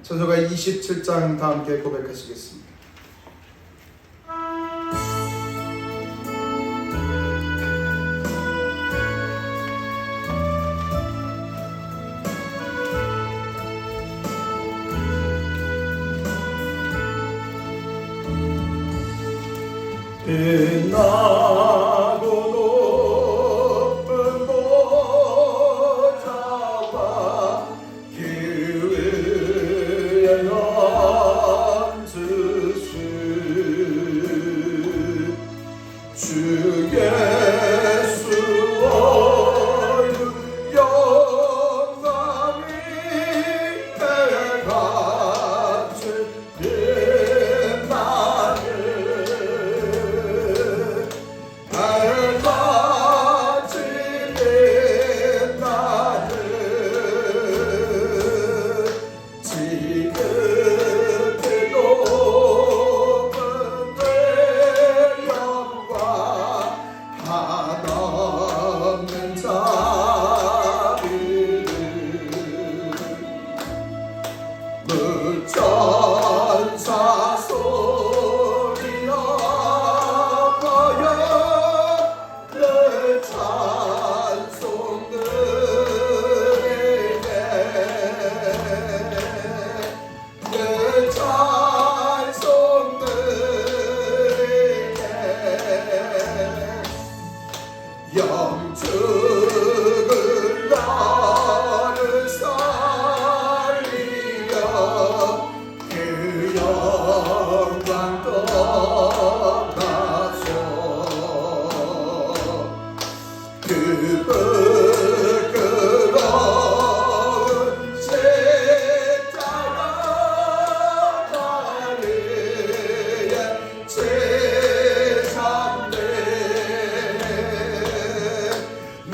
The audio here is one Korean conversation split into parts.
전서가 27장 다 함께 고백하시겠습니다. 빛나고 높은 보좌와 길 위에 앉으신 주 예수 얼굴 영광이 해같이 빛나는 천사 소리나 보여 내 찬송 드리네 내 찬송 드리네 영축을 나를 살리며 그 영광 떠나서 그 부끄러운 십자가 다리에 제삼네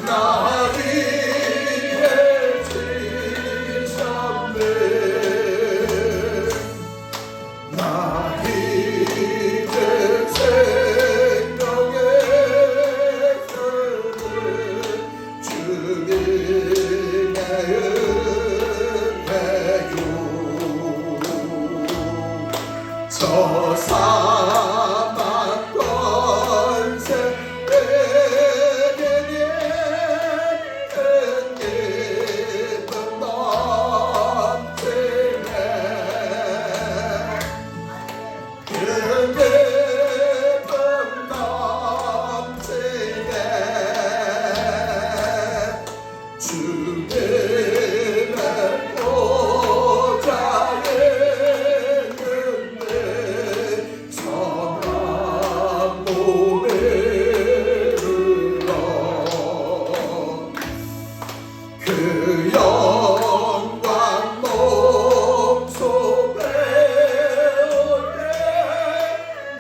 나를 위해 지셨네 나 이제 생명의 끈을 주님의 은혜요 저 사망 권세 내게는 큰 기쁨 넘치네 큰 기쁨 넘치네 주님의 보좌에 있는데 선한 몸에 흘러 그 영광 몸속에 오게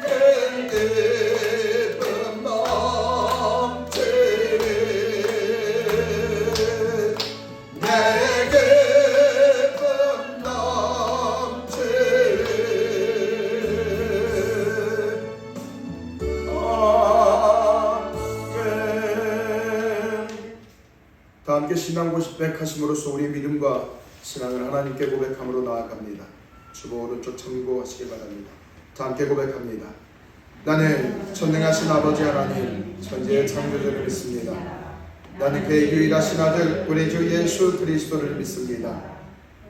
큰 기쁨 넘치리 내 기쁨 넘치리 아멘. 다 함께 신앙 고백하심으로써 우리의 믿음과 신앙을 하나님께 고백함으로 나아갑니다. 주보 오른쪽 참고하시기 바랍니다. 다 함께 고백합니다. 나는 전능하신 아버지 하나님 천지의 창조주를 믿습니다. 나는 그의 유일하신 아들 우리 주 예수 그리스도를 믿습니다.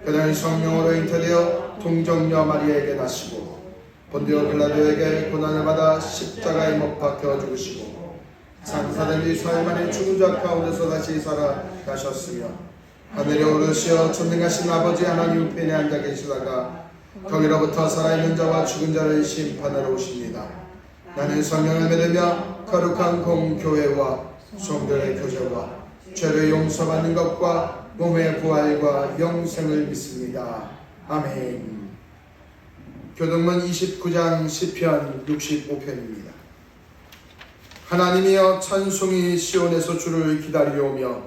그는 성령으로 잉태되어 동정녀 마리아에게 나시고 본디오 빌라도에게 고난을 받아 십자가에 못 박혀 죽으시고 장사된 지 사흘 만에 죽은 자 가운데서 다시 살아가셨으며 하늘에 오르시어 전능하신 아버지 하나님 우편에 앉아 계시다가 거기로부터 살아있는 자와 죽은 자를 심판하러 오십니다. 나는 성령을 믿으며 거룩한 공교회와 성도의 교제와 죄를 용서받는 것과 몸의 부활과 영생을 믿습니다. 아멘. 교동문 29장 시편 65편입니다. 하나님이여 찬송이 시온에서 주를 기다리오며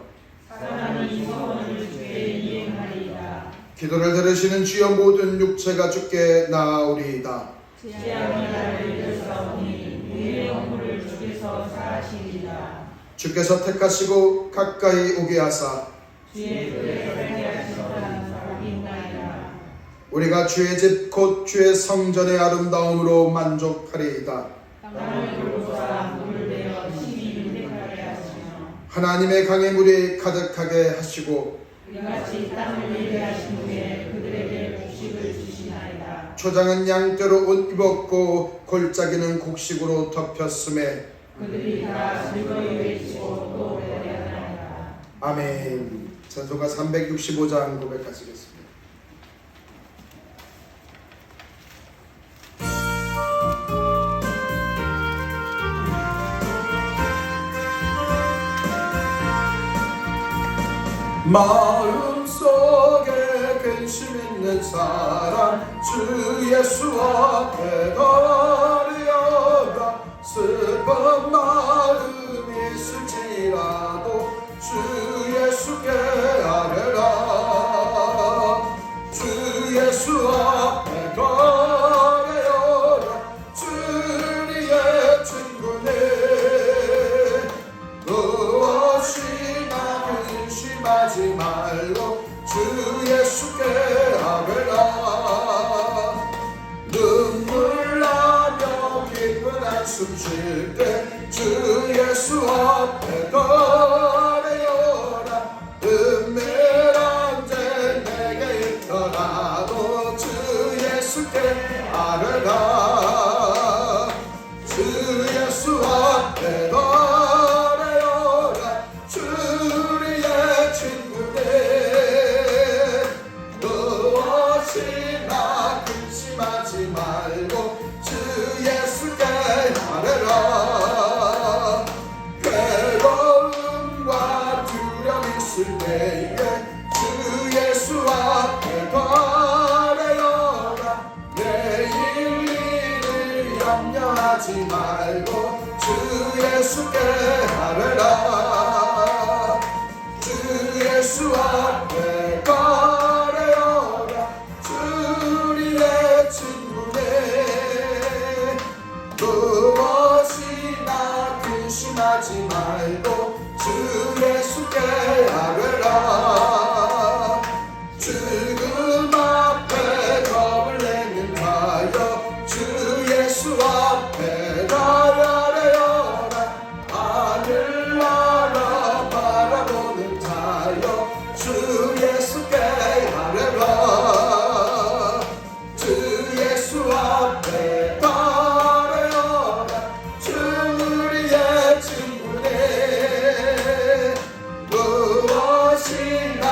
사람이 소원을 주께 이행하리이다. 기도를 들으시는 주여 모든 육체가 주께 나아오리이다. 지향이 나를 들사오니 우리의 영혼을 주께서 사하시리이다. 주께서 택하시고 가까이 오게 하사 주의 뜰에 살게 하시던 사람이 있나이다. 우리가 주의 집 곧 주의 성전의 아름다움으로 만족하리이다. 땅을 돌보사 물을 내어 심히 윤택하게 하시며 하나님의 강의 물이 가득하게 하시고 이같이 땅을 예배하신 후에 그들에게 곡식을 주시나이다. 초장은 양떼로 옷 입었고 골짜기는 곡식으로 덮였음에 그들이 다 즐거이 외치고 또 노래하나이다. 아멘. 찬송가 365장 고백하시겠습니다. 마음속에 근심 있는 사람 주 예수 앞에 거리어라. 슬픈 마음이 있을지라도 주 예수께 아뢰라. 주 예수 앞에 거리어라. 주리의 친구네 무엇이나 근심하지 말고 주 예수께 아뢰라. 눈물 나며 기쁜 한숨 쉴 때 주 예수 앞에 거래어라. 은밀한 죄 내게 있더라도 주 예수께 아뢰라. 주 예수 앞에 거래어라. 주리의 친구네 무엇이나 근심하지 말고 주 예수께 아뢰라. 괴로움과 두려움 있을 때에 주 예수 앞에 거래어라. 내일 일을 염려하지 말고 주 예수께 아뢰라. 주 예수 앞에 거래어라. 주리의 친구네 무엇이나 근심하지 말고 주 예수께 아뢰라. 죽음 앞에 겁을 내는 자여 주 예수 앞에 나아뢰어라. 하늘 나라 바라보는 자여 주 예수께 아뢰라. 주 예수 앞에 나아뢰어라. 주리의 친구네 무엇이나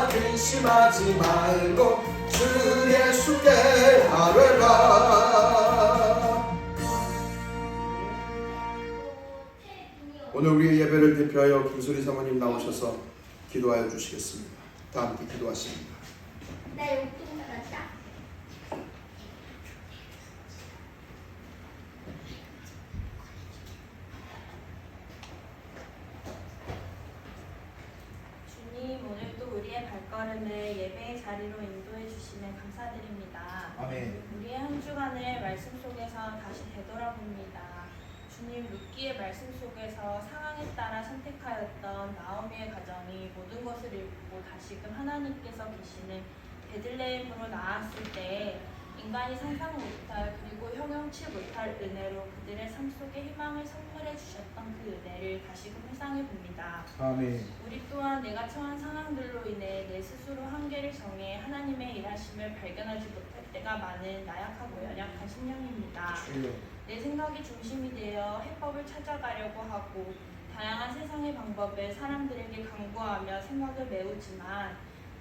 근심하지 말고 주 예수께 아뢰라. 오늘 우리의 예배를 대표하여 김소리 사모님 나오셔서 기도하여 주시겠습니다. 다 함께 기도하십니다. 나 용돈 받았다. 주님, 오늘도 우리의 발걸음을 예배의 자리로 인도해 주시면 감사드립니다. 아멘. 우리의 한 주간을 말씀 속에서 다시 되돌아봅니다. 주님, 룻기의 말씀 속에서 상황에 따라 선택하였던 나오미의 가정이 모든 것을 잃고 다시금 하나님께서 계시는 베들레헴으로 나았을 때 인간이 상상 못할 그리고 형용치 못할 은혜로 그들의 삶 속에 희망을 선물해 주셨던 그 은혜를 다시금 회상해 봅니다. 아멘. 우리 또한 내가 처한 상황들로 인해 내 스스로 한계를 정해 하나님의 일하심을 발견하지 못할 때가 많은 나약하고 연약한 심령입니다. 내 생각이 중심이 되어 해법을 찾아가려고 하고 다양한 세상의 방법을 사람들에게 강구하며 생각을 메우지만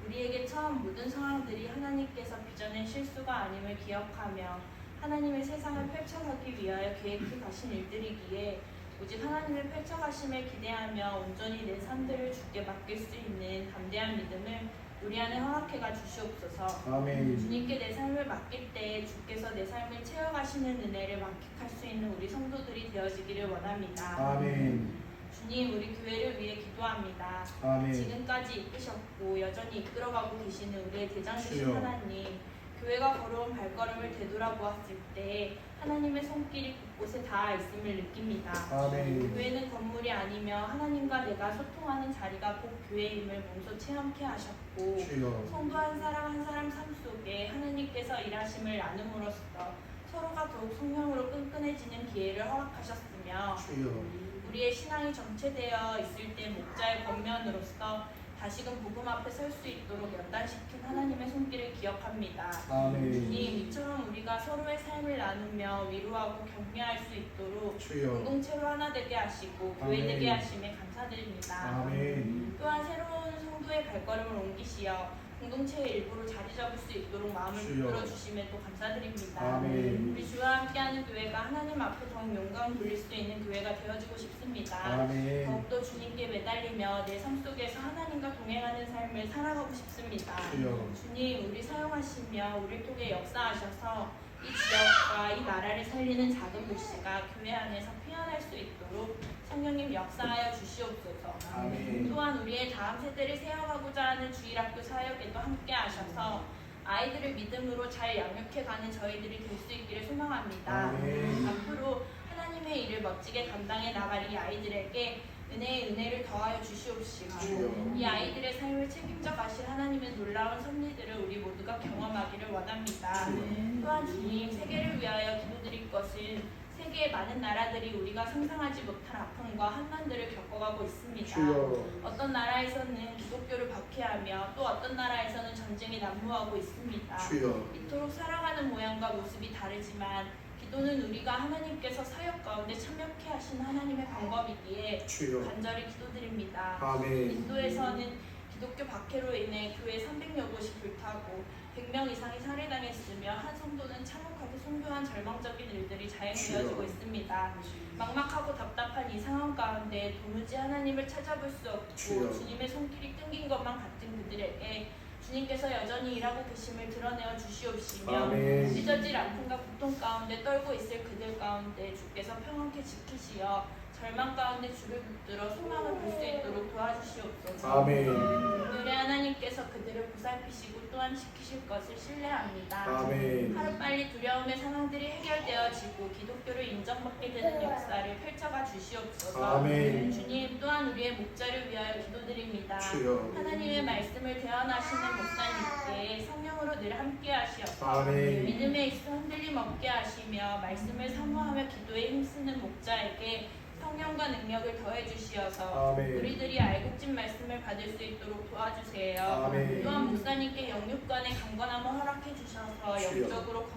우리에게 처한 모든 상황들이 하나님께서 빚어낸 실수가 아님을 기억하며 하나님의 세상을 펼쳐가기 위하여 계획하신 일들이기에 오직 하나님의 펼쳐가심을 기대하며 온전히 내 삶들을 주께 맡길 수 있는 담대한 믿음을 우리 안에 허락해가 주시옵소서. 아멘. 주님께 내 삶을 맡길 때 주께서 내 삶을 채워가시는 은혜를 만끽할 수 있는 우리 성도들이 되어지기를 원합니다. 아멘. 주님, 우리 교회를 위해 기도합니다. 아멘. 지금까지 이끄셨고 여전히 이끌어가고 계시는 우리의 대장 되신 주여. 하나님, 교회가 걸어온 발걸음을 되돌아보았을 때 하나님의 손길이 곳곳에 닿아 있음을 느낍니다. 아멘. 교회는 건물이 아니며 하나님과 내가 소통하는 자리가 곧 교회임을 몸소 체험케 하셨고 주여. 성도 한 사람 한 사람 삶 속에 하나님께서 상속에서 일하심을 나눔으로써 서로가 더욱 성령으로 끈끈해지는 기회를 허락하셨으며 주여 우리의 신앙이 정체되어 있을 때 목자의 권면으로서 다시금 복음 앞에 설 수 있도록 연단시킨 하나님의 손길을 기억합니다. 아멘. 주님, 이처럼 우리가 서로의 삶을 나누며 위로하고 격려할 수 있도록 주여 공동체로 하나 되게 하시고 교회 아멘. 되게 하심에 감사드립니다. 아멘. 또한 새로운 성도의 발걸음을 옮기시어 공동체의 일부로 자리 잡을 수 있도록 마음을 주여. 붙들어 주심에 또 감사드립니다. 아멘. 우리 주와 함께하는 교회가 하나님 앞에 더욱 영광을 돌릴 수 있는 교회가 되어지고 싶습니다. 아멘. 더욱더 주님께 매달리며 내 삶 속에서 하나님과 동행하는 삶을 살아가고 싶습니다. 주여 주님, 우리 사용하시며 우리를 통해 역사하셔서 이 지역과 이 나라를 살리는 작은 묵시가 교회 안에서 피어날 수 있도록 성령님 역사하여 주시옵소서. 아멘. 또한 우리의 다음 세대를 세워가고자 하는 주일학교 사역에도 함께 하셔서 아이들을 믿음으로 잘 양육해가는 저희들이 될 수 있기를 소망합니다. 아멘. 앞으로 하나님의 일을 멋지게 감당해 나갈 이 아이들에게 은혜의 은혜를 더하여 주시옵시고 주여. 이 아이들의 삶을 책임져 가실 하나님의 놀라운 섭리들을 우리 모두가 경험하기를 원합니다. 주여. 또한 주님, 세계를 위하여 기도드릴 것은 세계의 많은 나라들이 우리가 상상하지 못한 아픔과 한난들을 겪어가고 있습니다. 주여 어떤 나라에서는 기독교를 박해하며 또 어떤 나라에서는 전쟁이 난무하고 있습니다. 주여 이토록 살아가는 모양과 모습이 다르지만 기도는 우리가 하나님께서 사역 가운데 참여케 하신 하나님의 방법이기에 주여 간절히 기도드립니다. 아멘. 인도에서는 기독교 박해로 인해 교회 300여 곳이 불타고 100명 이상이 살해당했으며 한 성도는 참혹하게 순교한 절망적인 일들이 자행되어지고 있습니다. 막막하고 답답한 이 상황 가운데 도무지 하나님을 찾아볼 수 없고 주여. 주님의 손길이 끊긴 것만 같은 그들에게 주님께서 여전히 일하고 계심을 드러내어 주시옵시며 아멘. 찢어질 아픔과 고통 가운데 떨고 있을 그들 가운데 주께서 평안케 지키시어 절망 가운데 주를 붙들어 소망을 볼 수 있도록 도와주시옵소서. 아멘. 오늘의 하나님께서 그들을 보살피시고 또한 지키실 것을 신뢰합니다. 아멘. 하루빨리 두려움의 상황들이 해결되어지고 기독교를 인정받게 되는 역사를 펼쳐가 주시옵소서. 아멘. 주님, 또한 우리의 목자를 위하여 기도드립니다. 주여 하나님의 말씀을 대언하시는 목사님께 성령으로 늘 함께 하시옵소서. 아멘. 믿음에 있어 흔들림 없게 하시며 말씀을 사모하며 기도에 힘쓰는 목자에게 성령과 능력을 더해 주시어서 아멘. 우리들이 알곡진 말씀을 받을 수 있도록 도와주세요. 아멘. 또한 목사님께 영육간의 강건함을 허락해 주셔서 주여. 영적으로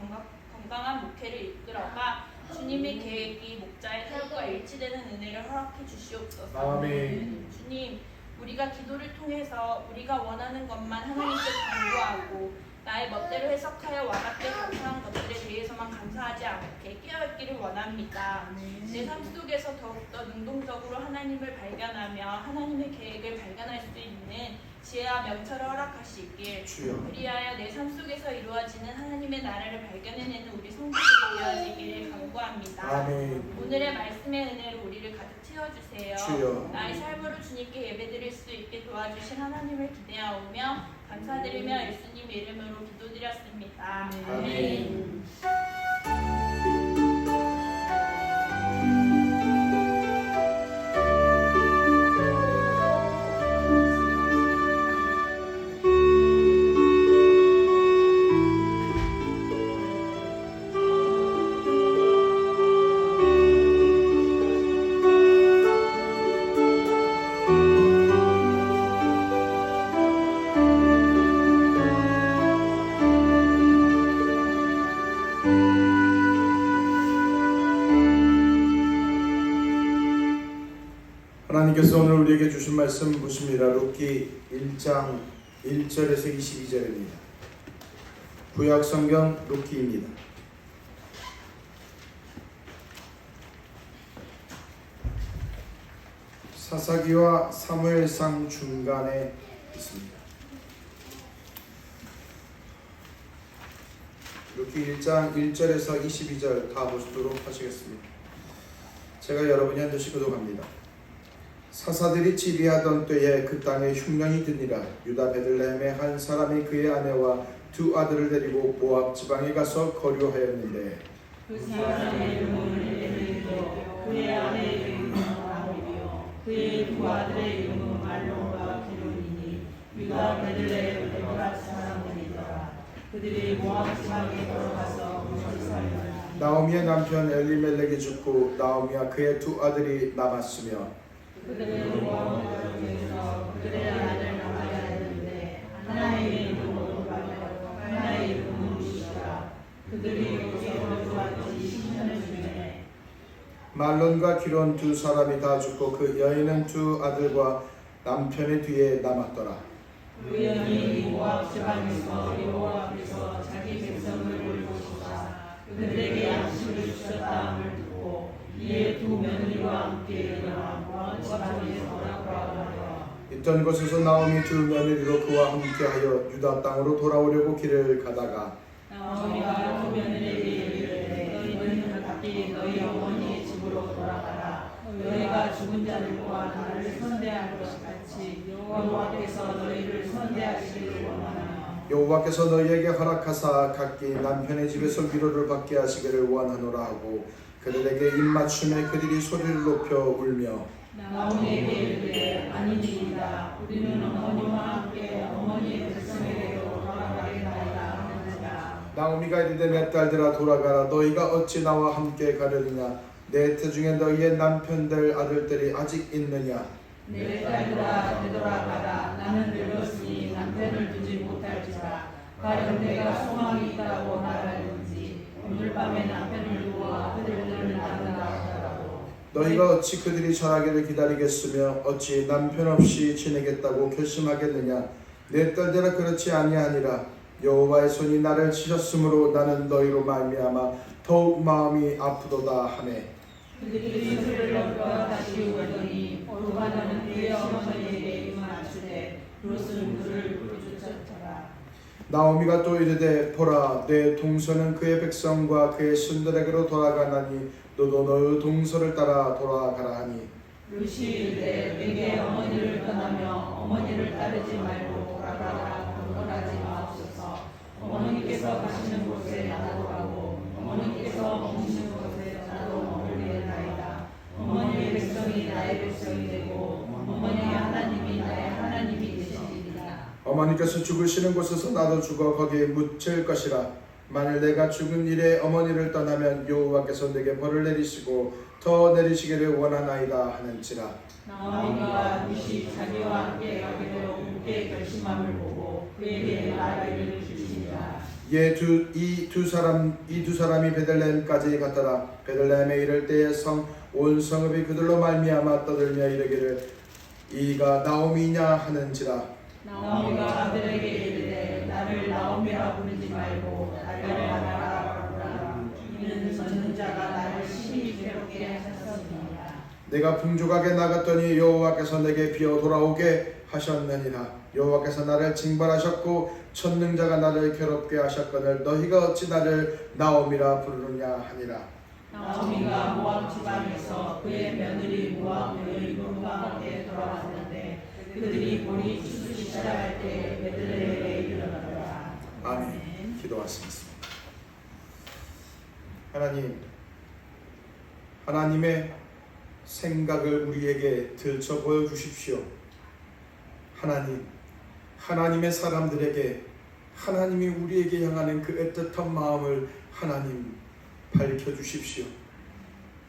건강한 목회를 이끌어가 주님의 계획이 목자의 사역과 일치되는 은혜를 허락해 주시옵소서. 아멘. 주님, 우리가 기도를 통해서 우리가 원하는 것만 하나님께 간구하고 나의 멋대로 해석하여 와닿게 감사한 것들에 대해서만 감사하지 않게 깨어있기를 원합니다. 내 삶 속에서 더욱더 능동적으로 하나님을 발견하며 하나님의 계획을 발견할 수 있는 지혜와 명철을 허락하시길 주여 그리하여 내 삶 속에서 이루어지는 하나님의 나라를 발견해내는 우리 성도들이 되어지기를 간구합니다. 아멘. 오늘의 말씀의 은혜로 우리를 가득 채워주세요. 주여 나의 삶으로 주님께 예배드릴 수 있게 도와주신 하나님을 기대하오며 감사드리며 예수님 이름으로 기도드렸습니다. 아멘. 하나님께서 오늘 우리에게 주신 말씀 보십니다. 룻기 1장 1절에서 22절입니다. 구약 성경 룻기입니다. 사사기와 사무엘상 중간에 있습니다. 룻기 1장 1절에서 22절 다 보시도록 하시겠습니다. 제가 여러분이 한 절씩 교독합니다. 사사들이 치리하던 때에 그 땅에 흉년이 드니라. 유다 베들레헴의 한 사람이 그의 아내와 두 아들을 데리고 모압 지방에 가서 거류하였는데 그 사람의 이름은 엘리고 그의 아내 이름은 아합이요 그의 두 아들의 이름은 말론과 기론이니 유다 베들레헴 에브라 사람들이더라. 그들이 모압 지방에 들어가서 거기 살더라. 나오미의 남편 엘리멜렉이 죽고 나오미와 그의 두 아들이 남았으며 그들은 모압 지방에서 그들의 아들 낳아야 했는데 하나의 이름으로 가며 하나의 이름은 루시라. 그들이 여기서 거주하던 20년 중에 말론과 기론 두 사람이 다 죽고 그 여인은 두 아들과 남편의 뒤에 남았더라. 우연히 모압 지방에서 여호와께서 자기 백성을 돌보시사 그들에게 양식을 주셨다함을 듣고 이에 두 며느리와 함께 일어나 모압 지방에 돌아가더라. 있던 곳에서 나오미 두 며느리로 그와 함께하여 유다 땅으로 돌아오려고 길을 가다가 나오미가 두 며느리에게 이르되 너희는 각기 너희 어머니의 집으로 돌아가라. 너희가 죽은 자들과 나를 선대할 것 같이 여호와께서 너희를 선대하시기를 원하며 여호와께서 너희에게 허락하사 각기 남편의 집에서 위로를 받게 하시기를 원하노라 하고 그들에게 입맞춤에 그들이 소리를 높여 울며 나오미에게 이르되 아니니이다. 우리는 어머니와 함께 어머니의 백성에게로 돌아가겠나이다 하는지라. 나오미가 이르되 내 딸들아 돌아가라. 너희가 어찌 나와 함께 가려느냐. 내 태중에 너희의 남편들 아들들이 아직 있느냐. 내 딸들아 되돌아가라. 나는 늙었으니 남편을 두지 못할지라. 가령 내가 소망이 있다고 말하는지 오늘 밤에 남편을 두어 그들을 낳는다 하더라도 너희가 어찌 그들이 전하기를 기다리겠으며 어찌 남편 없이 지내겠다고 결심하겠느냐. 내 딸들아 그렇지 아니하니라. 여호와의 손이 나를 치셨으므로 나는 너희로 말미암아 더욱 마음이 아프도다 하매 그들이 그를 얻어 다시 오더니 오르바나는 그의 어머니에게 입맞추되 롯은 그를 쫓았더라. 나오미가 또 이르되 보라 내 동서는 그의 백성과 그의 신들에게로 돌아가나니 너도 너의 동서를 따라 돌아가라 하니 롯이 이르되 내게 어머니를 떠나며 어머니를 따르지 말고 돌아가라 권고하지 마옵소서. 어머니께서 가시는 곳에 나도 가고 어머니께서 머무시는 곳에 나도 머물리나이다. 어머니의 백성이 나의 백성이 되고 어머니의 하나님이 나의 하나님이 되시리이다. 어머니께서 죽으시는 곳에서 나도 죽어 거기에 묻힐 것이라. 만일 내가 죽은 일에 어머니를 떠나면 여호와께서 내게 벌을 내리시고 더 내리시기를 원하나이다 하는지라. 나오미가 롯이 자기와 함께 가기로 굳게 결심함을 보고 그에게 말을 주시니라. 이 두 사람이 베들레헴까지 갔더라. 베들레헴에 이를 때에 온 성읍이 그들로 말미암아 떠들며 이르기를 이가 나오미냐 하는지라. 나오미가 아들에게 이르되 나를 나오미라 부르지 말고 나를 하나라 부르라. 이는 젖는 자가 나를 심히 괴롭게 하셨습니다. 내가 풍족하게 나갔더니 여호와께서 내게 비어 돌아오게 하셨느니라. 여호와께서 나를 징벌하셨고 천능자가 나를 괴롭게 하셨거늘 너희가 어찌 나를 나오미라 부르느냐 하니라. 나오미가 모압 지방에서 그의 며느리 모압 여인 롯과 함께 돌아왔는데 그들이 보리 추수기 시작할 때 베들레헴에 이르렀더라. 아멘. 기도하시겠습니다. 하나님의 생각을 우리에게 들춰 보여주십시오. 하나님의 사람들에게 하나님이 우리에게 향하는 그 애틋한 마음을 하나님 밝혀주십시오.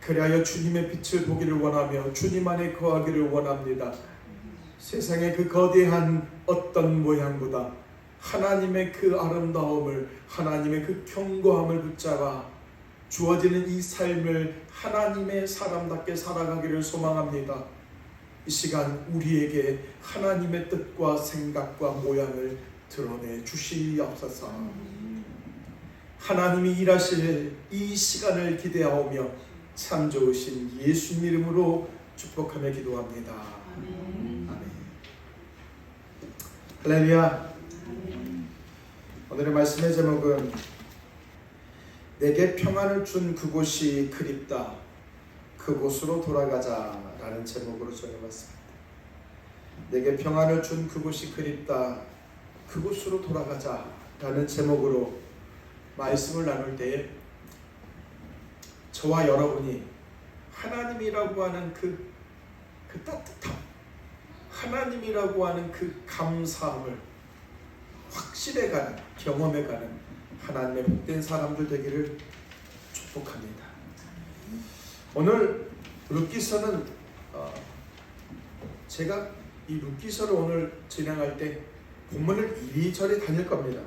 그리하여 주님의 빛을 보기를 원하며 주님 안에 거하기를 원합니다. 세상의 그 거대한 어떤 모양보다 하나님의 그 아름다움을 하나님의 그 견고함을 붙잡아 주어지는 이 삶을 하나님의 사람답게 살아가기를 소망합니다. 이 시간 우리에게 하나님의 뜻과 생각과 모양을 드러내 주시옵소서. 하나님이 일하실 이 시간을 기대하오며 참 좋으신 예수님 이름으로 축복하며 기도합니다. 아멘. 할렐루야. 오늘의 말씀의 제목은 내게 평안을 준 그곳이 그립다. 그곳으로 돌아가자 라는 제목으로 정해봤습니다. 내게 평안을 준 그곳이 그립다. 그곳으로 돌아가자 라는 제목으로 말씀을 나눌 때에 저와 여러분이 하나님이라고 하는 그 따뜻함, 하나님이라고 하는 그 감사함을 확실해가는, 경험해가는 하나님의 복된 사람들 되기를 축복합니다. 오늘 룻기서는 제가 이 룻기서를 오늘 진행할 때 본문을 이리저리 다닐 겁니다.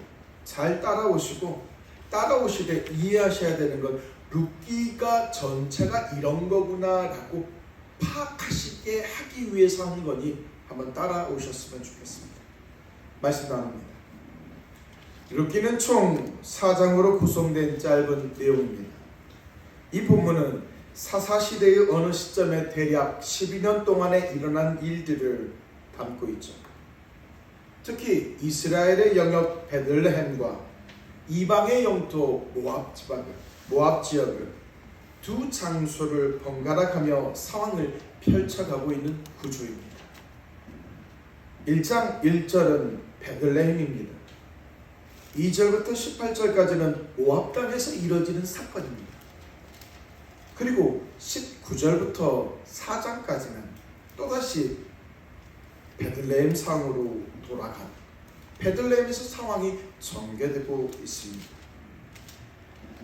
잘 따라오시되 이해하셔야 되는 건 룻기가 전체가 이런 거구나 라고 파악하시게 하기 위해서 하는 거니 한번 따라오셨으면 좋겠습니다. 말씀 나눕니다. 룻기는 총 4장으로 구성된 짧은 내용입니다. 이 본문은 사사시대의 어느 시점에 대략 12년 동안에 일어난 일들을 담고 있죠. 특히 이스라엘의 영역 베들레헴과 이방의 영토 모압 지역을 두 장소를 번갈아가며 상황을 펼쳐가고 있는 구조입니다. 1장 1절은 베들레헴입니다. 2절부터 18절까지는 모압 땅에서 이뤄지는 사건입니다. 그리고 19절부터 4장까지는 또다시 베들레헴 상으로 돌아간 베들레헴에서 상황이 전개되고 있습니다.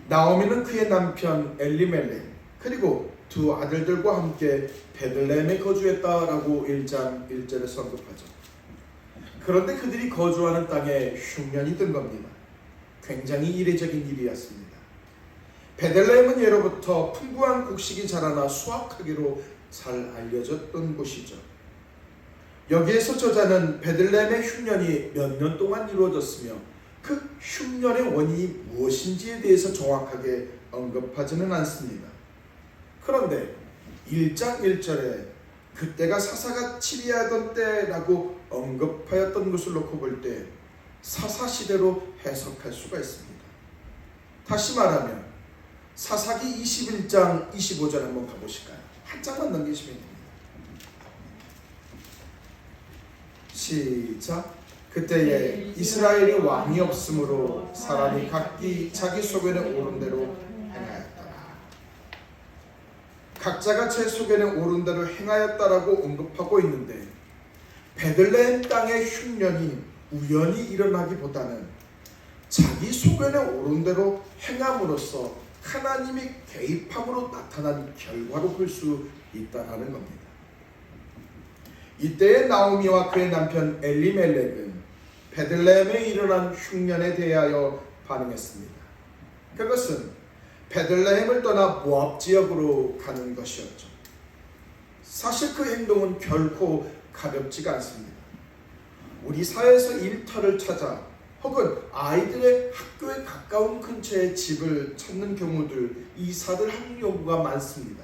나오미는 그의 남편 엘리멜렉 그리고 두 아들들과 함께 베들레헴에 거주했다라고 1장 1절에서 언급하죠. 그런데 그들이 거주하는 땅에 흉년이 든 겁니다. 굉장히 이례적인 일이었습니다. 베들레헴은 예로부터 풍부한 곡식이 자라나 수확하기로 잘 알려졌던 곳이죠. 여기에서 저자는 베들레헴의 흉년이 몇 년 동안 이루어졌으며 그 흉년의 원인이 무엇인지에 대해서 정확하게 언급하지는 않습니다. 그런데 1장 1절에 그때가 사사가 치리하던 때라고 언급하였던 것을 놓고 볼 때 사사시대로 해석할 수가 있습니다. 다시 말하면 사사기 21장 25절 한번 가보실까요? 한 장만 넘기시면 됩니다. 시작. 그때에 이스라엘이 왕이 없으므로 사람이 각기 자기 속에는 옳은 대로 행하였더라. 각자가 제 속에는 옳은 대로 행하였다라고 언급하고 있는데 베들레헴 땅의 흉년이 우연히 일어나기보다는 자기 속에는 옳은 대로 행함으로써 하나님이 개입함으로 나타난 결과로 볼 수 있다는 겁니다. 이때의 나오미와 그의 남편 엘리멜렉은 베들레헴에 일어난 흉년에 대하여 반응했습니다. 그것은 베들레헴을 떠나 모압 지역으로 가는 것이었죠. 사실 그 행동은 결코 가볍지가 않습니다. 우리 사회에서 일터를 찾아 혹은 아이들의 학교에 가까운 근처에 집을 찾는 경우들 이사들 하는 경우가 많습니다.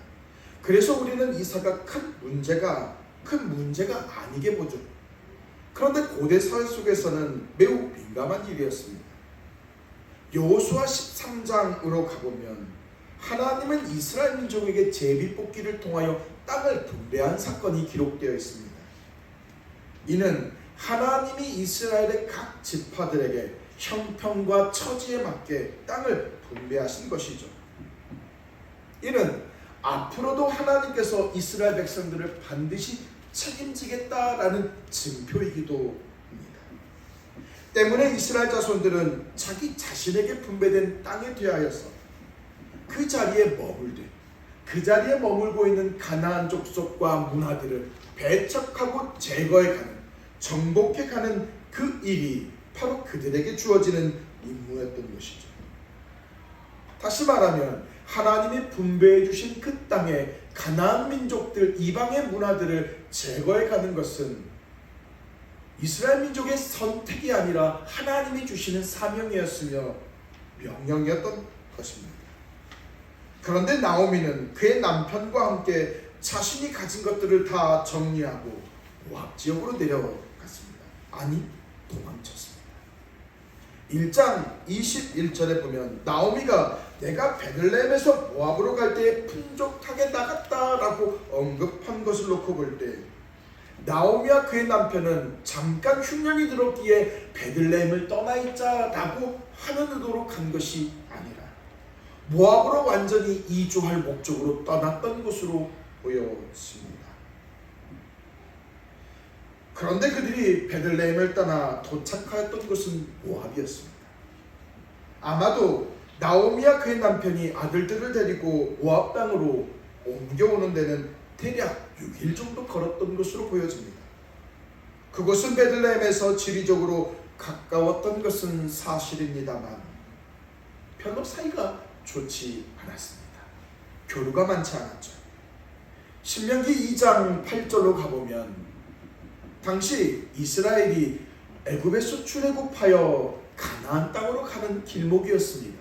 그래서 우리는 이사가 큰 문제가 아니게 보죠. 그런데 고대 사회 속에서는 매우 민감한 일이었습니다. 여호수아 13장으로 가보면 하나님은 이스라엘 민족에게 제비뽑기를 통하여 땅을 분배한 사건이 기록되어 있습니다. 이는 하나님이 이스라엘의 각 지파들에게 형편과 처지에 맞게 땅을 분배하신 것이죠. 이는 앞으로도 하나님께서 이스라엘 백성들을 반드시 책임지겠다라는 징표이기도 합니다. 때문에 이스라엘 자손들은 자기 자신에게 분배된 땅에 대하여서 그 자리에 머물고 있는 가나안 족속과 문화들을 배척하고 제거해가는, 정복해가는 그 일이 바로 그들에게 주어지는 임무였던 것이죠. 다시 말하면 하나님이 분배해 주신 그 땅에 가나안 민족들, 이방의 문화들을 제거해가는 것은 이스라엘 민족의 선택이 아니라 하나님이 주시는 사명이었으며 명령이었던 것입니다. 그런데 나오미는 그의 남편과 함께 자신이 가진 것들을 다 정리하고 모압 지역으로 내려갔습니다. 아니, 도망쳤습니다. 1장 21절에 보면 나오미가 내가 베들레헴에서 모압으로 갈 때에 풍족하게 나갔다라고 언급한 것을 놓고 볼 때 나오미와 그의 남편은 잠깐 흉년이 들었기에 베들레헴을 떠나 있자라고 하는 의도로 간 것이 아니라 모압으로 완전히 이주할 목적으로 떠났던 것으로 보였습니다. 그런데 그들이 베들레헴을 떠나 도착하였던 곳은 모압이었습니다. 아마도 나오미와 그의 남편이 아들들을 데리고 모압 땅으로 옮겨오는 데는 대략 6일 정도 걸었던 것으로 보여집니다. 그곳은 베들레헴에서 지리적으로 가까웠던 것은 사실입니다만 별로 사이가 좋지 않았습니다. 교류가 많지 않았죠. 신명기 2장 8절로 가보면 당시 이스라엘이 애굽에서 출애굽하여 가나안 땅으로 가는 길목이었습니다.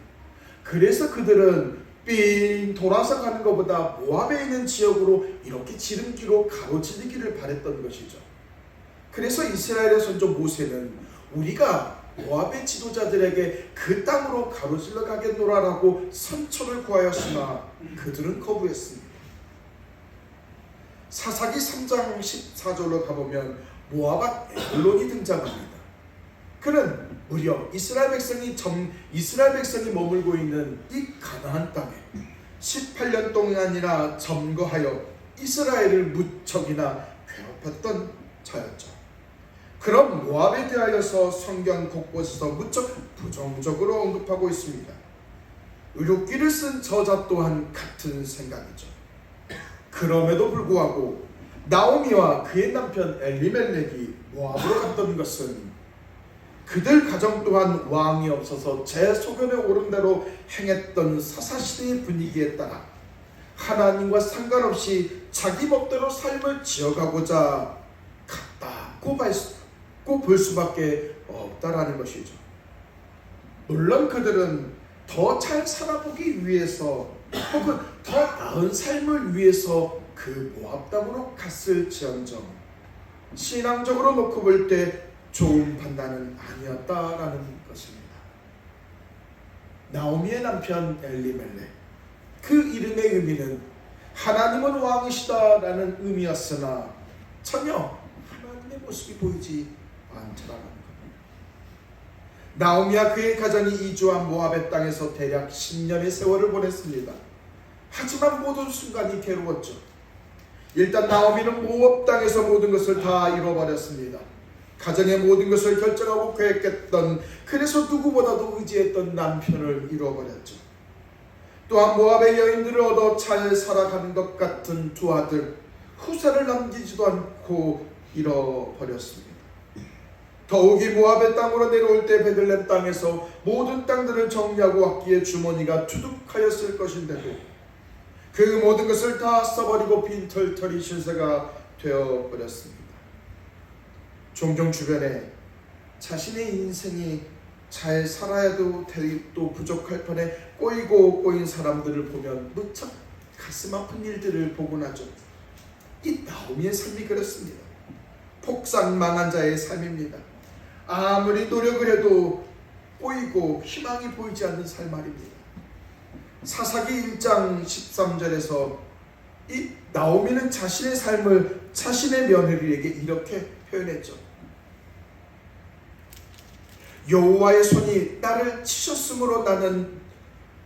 그래서 그들은 삥 돌아서 가는 것보다 모압에 있는 지역으로 이렇게 지름길로 가로지르기를 바랬던 것이죠. 그래서 이스라엘의 선조 모세는 우리가 모압의 지도자들에게 그 땅으로 가로질러 가겠노라라고 선처를 구하였으나 그들은 거부했습니다. 사사기 3장 14절로 가보면 모압 에글론이 등장합니다. 그는 무려 이스라엘 백성이 머물고 있는 이 가나안 땅에 18년 동안이나 점거하여 이스라엘을 무척이나 괴롭혔던 자였죠. 그럼 모압에 대하여서 성경 곳곳에서 무척 부정적으로 언급하고 있습니다. 의롭기를 쓴 저자 또한 같은 생각이죠. 그럼에도 불구하고 나오미와 그의 남편 엘리멜렉이 모압으로 갔던 것은 그들 가정 또한 왕이 없어서 제 소견에 오른 대로 행했던 사사시대의 분위기에 따라 하나님과 상관없이 자기 멋대로 삶을 지어가고자 갔다고 볼 수밖에 없다라는 것이죠. 물론 그들은 더 잘 살아보기 위해서 혹은 더 나은 삶을 위해서 그 모압 땅으로 갔을지언정 신앙적으로 놓고 볼 때 좋은 판단은 아니었다라는 것입니다. 나오미의 남편 엘리멜렉, 그 이름의 의미는 하나님은 왕이시다라는 의미였으나 전혀 하나님의 모습이 보이지 않더라는 겁니다. 나오미와 그의 가정이 이주한 모압의 땅에서 대략 10년의 세월을 보냈습니다. 하지만 모든 순간이 괴로웠죠. 일단 나오미는 모압 땅에서 모든 것을 다 잃어버렸습니다. 가정의 모든 것을 결정하고 계획했던, 그래서 누구보다도 의지했던 남편을 잃어버렸죠. 또한 모압의 여인들을 얻어 잘 살아가는 것 같은 두 아들, 후사를 남기지도 않고 잃어버렸습니다. 더욱이 모압의 땅으로 내려올 때 베들레헴 땅에서 모든 땅들을 정리하고 왔기에 주머니가 두둑하였을 것인데도 그 모든 것을 다 써버리고 빈털터리 신세가 되어버렸습니다. 종종 주변에 자신의 인생이 잘 살아야도 또 부족할 판에 꼬인 사람들을 보면 무척 가슴 아픈 일들을 보곤 하죠. 이 나오미의 삶이 그렇습니다. 폭삭망한 자의 삶입니다. 아무리 노력을 해도 꼬이고 희망이 보이지 않는 삶 말입니다. 사사기 1장 13절에서 이 나오미는 자신의 삶을 자신의 며느리에게 이렇게 표현했죠. 여호와의 손이 나를 치셨으므로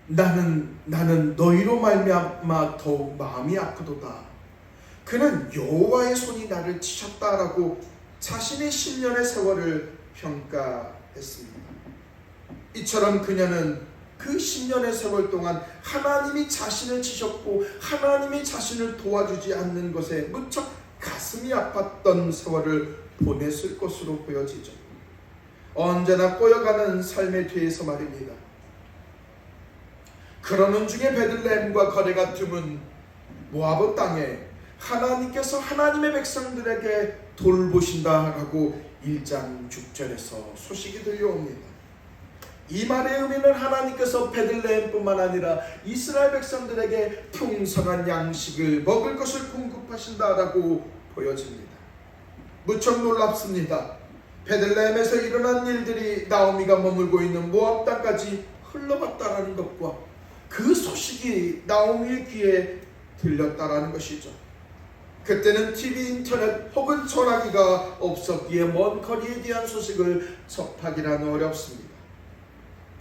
나는 너희로 말미암아 더욱 마음이 아프도다. 그는 여호와의 손이 나를 치셨다라고 자신의 10년의 세월을 평가했습니다. 이처럼 그녀는 그 10년의 세월 동안 하나님이 자신을 치셨고 하나님이 자신을 도와주지 않는 것에 무척 가슴이 아팠던 세월을 보냈을 것으로 보여지죠. 언제나 꼬여가는 삶에 대해서 말입니다. 그러는 중에 베들레헴과 거래가 드문 모압 땅에 하나님께서 하나님의 백성들에게 돌보신다라고 1장 6절에서 소식이 들려옵니다. 이 말의 의미는 하나님께서 베들레헴뿐만 아니라 이스라엘 백성들에게 풍성한 양식을 먹을 것을 공급하신다라고 보여집니다. 무척 놀랍습니다. 베들레헴에서 일어난 일들이 나오미가 머물고 있는 모압 땅까지 흘러갔다라는 것과 그 소식이 나오미의 귀에 들렸다라는 것이죠. 그때는 TV, 인터넷 혹은 전화기가 없었기에 먼 거리에 대한 소식을 접하기란 어렵습니다.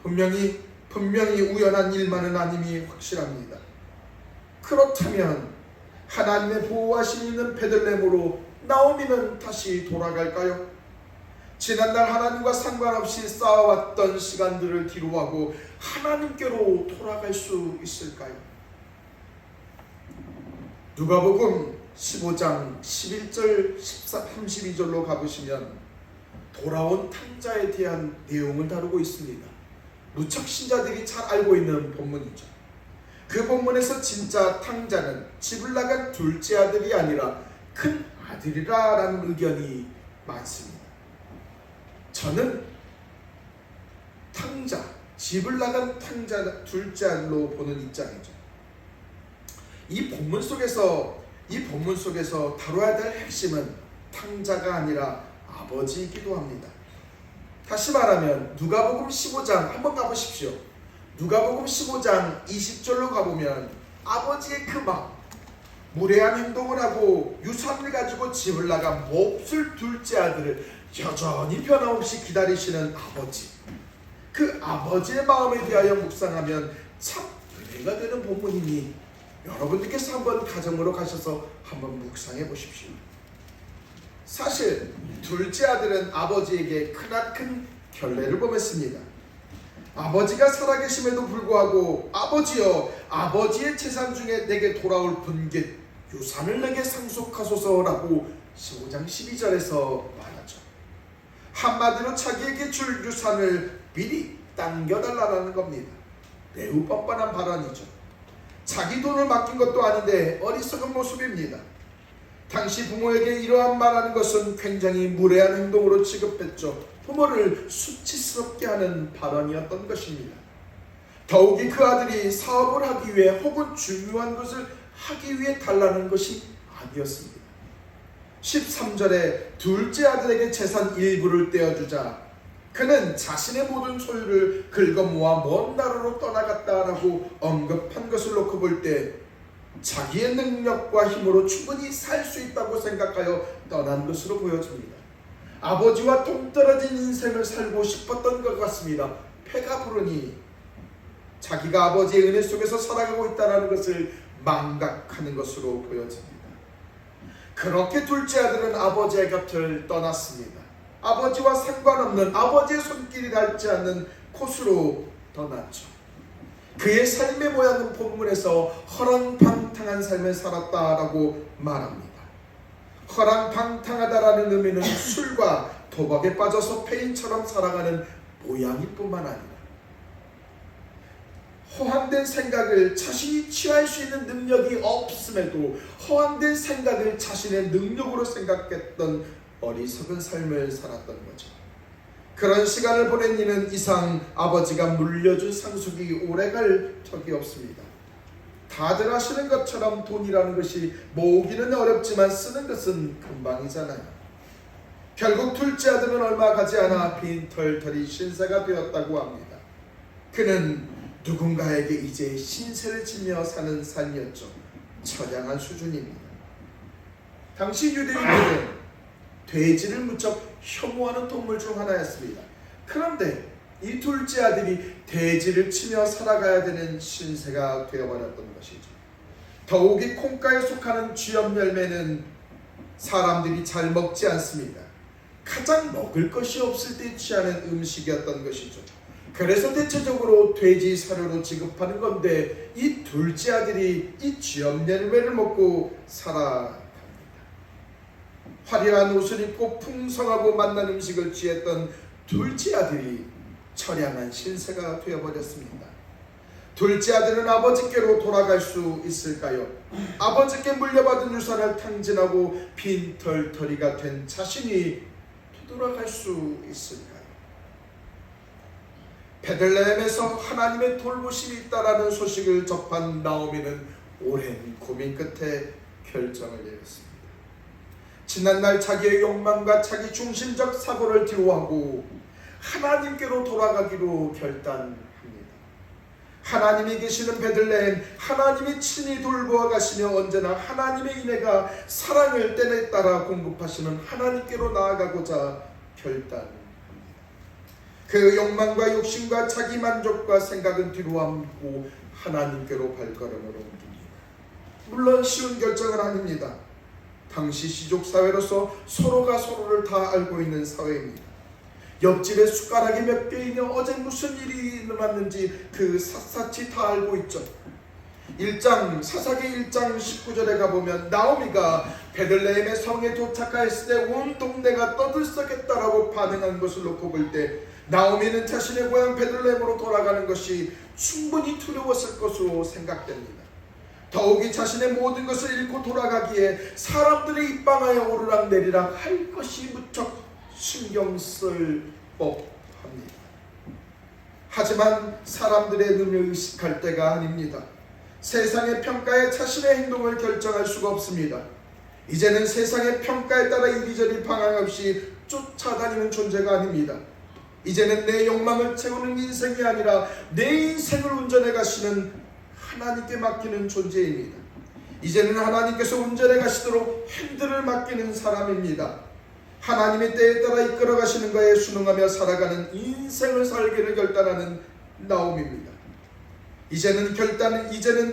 분명히 우연한 일만은 아님이 확실합니다. 그렇다면 하나님의 보호하심 있는 베들레헴으로 나오미는 다시 돌아갈까요? 지난날 하나님과 상관없이 쌓아왔던 시간들을 뒤로하고 하나님께로 돌아갈 수 있을까요? 누가복음 15장 11절 32절로 가보시면 돌아온 탕자에 대한 내용을 다루고 있습니다. 무척 신자들이 잘 알고 있는 본문이죠. 그 본문에서 진짜 탕자는 집을 나간 둘째 아들이 아니라 큰 아들이라는 의견이 많습니다. 저는 탕자, 집을 나간 탕자 둘째 아들로 보는 입장이죠. 이 본문 속에서 다뤄야 될 핵심은 탕자가 아니라 아버지이기도 합니다. 다시 말하면 누가복음 15장 한번 가보십시오. 누가복음 15장 20절로 가보면 아버지의 그 마음, 무례한 행동을 하고 유산을 가지고 집을 나간 몹쓸 둘째 아들을 여전히 변함없이 기다리시는 아버지, 그 아버지의 마음에 대하여 묵상하면 참 은혜가 되는 본문이니 여러분들께서 한번 가정으로 가셔서 한번 묵상해 보십시오. 사실 둘째 아들은 아버지에게 크나큰 결례를 범했습니다. 아버지가 살아계심에도 불구하고 아버지여, 아버지의 재산 중에 내게 돌아올 분깃 유산을 내게 상속하소서라고 15장 12절에서 말하죠. 한마디로 자기에게 줄 유산을 미리 당겨달라는 겁니다. 매우 뻔뻔한 발언이죠. 자기 돈을 맡긴 것도 아닌데 어리석은 모습입니다. 당시 부모에게 이러한 말하는 것은 굉장히 무례한 행동으로 취급했죠. 부모를 수치스럽게 하는 발언이었던 것입니다. 더욱이 그 아들이 사업을 하기 위해 혹은 중요한 것을 하기 위해 달라는 것이 아니었습니다. 13절에 둘째 아들에게 재산 일부를 떼어주자 그는 자신의 모든 소유를 긁어모아 먼 나라로 떠나갔다라고 언급한 것을 놓고 볼 때 자기의 능력과 힘으로 충분히 살 수 있다고 생각하여 떠난 것으로 보여집니다. 아버지와 동떨어진 인생을 살고 싶었던 것 같습니다. 패가 부르니 자기가 아버지의 은혜 속에서 살아가고 있다는 것을 망각하는 것으로 보여집니다. 그렇게 둘째 아들은 아버지의 곁을 떠났습니다. 아버지와 상관없는, 아버지의 손길이 닿지 않는 곳으로 떠났죠. 그의 삶의 모양은 본문에서 허랑방탕한 삶을 살았다라고 말합니다. 허랑방탕하다라는 의미는 술과 도박에 빠져서 폐인처럼 살아가는 모양일 뿐만 아니라 허황된 생각을 자신이 취할 수 있는 능력이 없음에도 허황된 생각을 자신의 능력으로 생각했던 어리석은 삶을 살았던 거죠. 그런 시간을 보낸 이는 이상 아버지가 물려준 상속이 오래갈 적이 없습니다. 다들 아시는 것처럼 돈이라는 것이 모으기는 어렵지만 쓰는 것은 금방이잖아요. 결국 둘째 아들은 얼마 가지 않아 빈털터리 신세가 되었다고 합니다. 그는 누군가에게 이제 신세를 지며 사는 삶이었죠. 처량한 수준입니다. 당시 유대인들은 돼지를 무척 혐오하는 동물 중 하나였습니다. 그런데 이 둘째 아들이 돼지를 치며 살아가야 되는 신세가 되어버렸던 것이죠. 더욱이 콩가에 속하는 쥐염 열매는 사람들이 잘 먹지 않습니다. 가장 먹을 것이 없을 때 취하는 음식이었던 것이죠. 그래서 대체적으로 돼지 사료로 지급하는 건데 이 둘째 아들이 이 쥐염 열매를 먹고 살아갑니다. 화려한 옷을 입고 풍성하고 맛난 음식을 취했던 둘째 아들이 처량한 신세가 되어버렸습니다. 둘째 아들은 아버지께로 돌아갈 수 있을까요? 아버지께 물려받은 유산을 탕진하고 빈털터리가 된 자신이 되돌아갈 수 있을까요? 베들레헴에서 하나님의 돌보심이 있다라는 소식을 접한 나오미는 오랜 고민 끝에 결정을 내렸습니다. 지난날 자기의 욕망과 자기 중심적 사고를 뒤로하고 하나님께로 돌아가기로 결단합니다. 하나님이 계시는 베들레헴, 하나님이 친히 돌보아 가시며 언제나 하나님의 인애가 사랑을 때에 따라 공급하시는 하나님께로 나아가고자 결단합니다. 그 욕망과 욕심과 자기 만족과 생각은 뒤로하고 하나님께로 발걸음을 옮깁니다. 물론 쉬운 결정은 아닙니다. 당시 시족 사회로서 서로가 서로를 다 알고 있는 사회입니다. 옆집에 숟가락이 몇 개이며 어제 무슨 일이 일어났는지 그 샅샅이 다 알고 있죠. 사사기 1장 19절에 가보면 나오미가 베들레헴의 성에 도착하였을 때 온 동네가 떠들썩했다라고 반응한 것을 놓고 볼 때 나오미는 자신의 고향 베들레헴으로 돌아가는 것이 충분히 두려웠을 것으로 생각됩니다. 더욱이 자신의 모든 것을 잃고 돌아가기에 사람들의 입방하여 오르락내리락 할 것이 무척 신경 쓸 법합니다. 하지만 사람들의 눈을 의식할 때가 아닙니다. 세상의 평가에 자신의 행동을 결정할 수가 없습니다. 이제는 세상의 평가에 따라 이리저리 방황 없이 쫓아다니는 존재가 아닙니다. 이제는 내 욕망을 채우는 인생이 아니라 내 인생을 운전해 가시는 하나님께 맡기는 존재입니다. 이제는 하나님께서 운전해 가시도록 핸들을 맡기는 사람입니다. 하나님의 때에 따라 이끌어 가시는 것에 순응하며 살아가는 인생을 살기를 결단하는 나옴입니다. 이제는